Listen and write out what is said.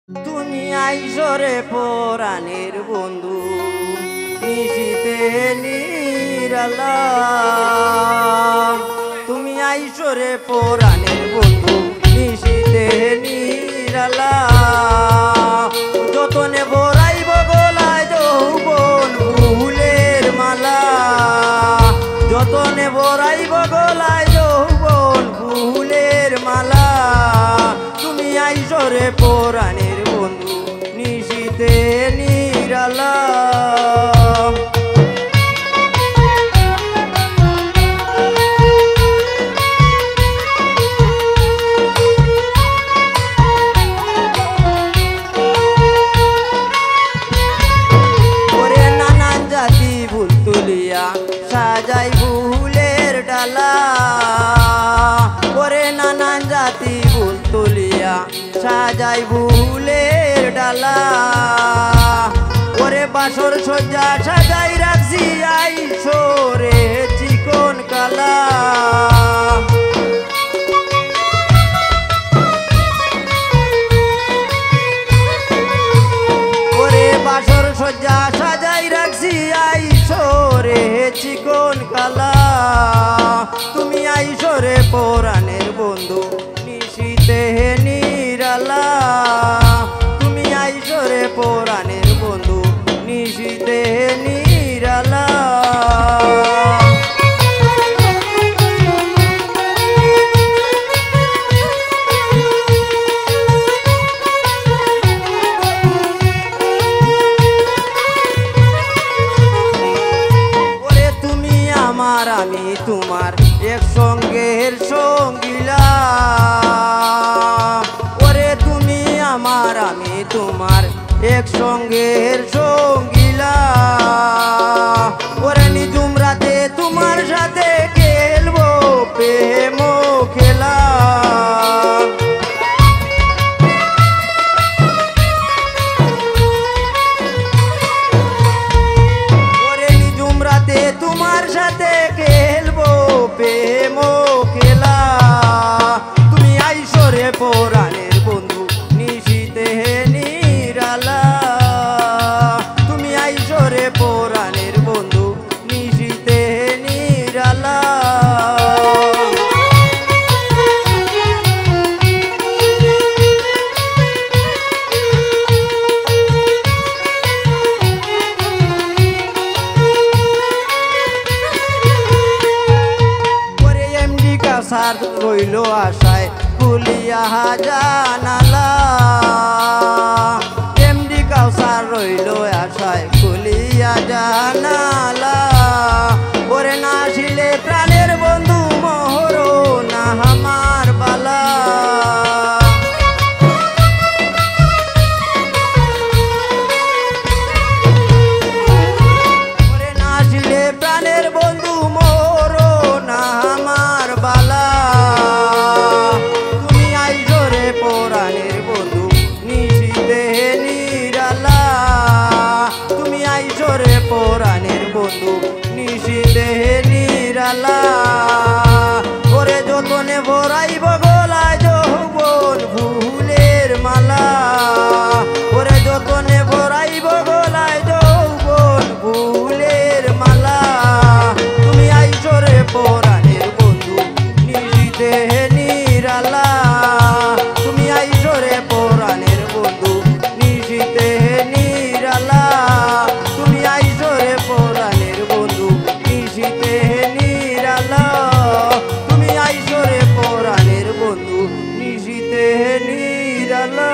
তুমি আইসরে পরাণের বন্ধু নিশিতে নিরালা। তুমি আইসরে পরাণের বন্ধু নিশিতে নিরালা। যতনে ভরাইব গলায় যৌবন ফুলের মালা। যতনে ভরাইব গলায় যৌবন ফুলের মালা। তুমি আইসরে পরাণের বন্ধু নিশিতে নিরালা। ওরে নানান জাতি ফুল তুলিয়া সাজাই ফুলের ডালা। ওরে নানান জাতি ফুল তুলিয়া সাজাই ফুলের ডালা। ওরে বাসর সজ্জা সাজাই রাখছি আইসরে চিকন কালা। ওরে বাসর সজ্জা সাজাই রাখছি আইসরে চিকন কালা। তুমি আইসরে পরাণের বন্ধু নিশিতে নিরালা। তুমি আইসরে পরাণের বন্ধু নিশিতে নিরালা। ওরে তুমি আমার আমি তোমার একসঙ্গের সঙ্গিলা। ওরে তুমি আমার আমি তোমার একসঙ্গের সঙ্গিলা। ওরে নিজুম রাতে তোমার সাথে খেলবো প্রেম খেলা। ওরে নিজুম রাতে তোমার সাথে খেলবো প্রেম খেলা। তুমি আইসরে পরাণের বন্ধু নিশিতে নিরালা। তুমি আইসরে পরাণের বন্ধু নিশিতে নিরালা। ওরে এমডি কাসার রইল আশায় খুলিয়া জানালা। এমডি কাসার রইল আশায় খুলিয়া জানালা। ওরে না আসিলে প্রাণের বন্ধু মোহর না আমার বালা। ওরে না আসিলে প্রাণের বন্ধু মোর না আমার বালা। তুমি আইসরে পরাণের বন্ধু নিশিতে নিরালা। তুমি আইসরে পরাণের বন্ধু নিশিতে নিরালা। ওরে যতনে ভরাইব গলায় যৌবন ফুলের মালা। ওরে যতনে ভরাইব গলায় যৌবন ফুলের মালা। তুমি আইসরে পরাণের বন্ধু নিশিতে নিরালা। তুমি আইসরে পরাণের বন্ধু নিশিতে নিরালা। তুমি আইসরে পরাণের বন্ধু নিশিতে নিরালা। তুমি আইসরে পরাণের বন্ধু নিশিতে নিরালা।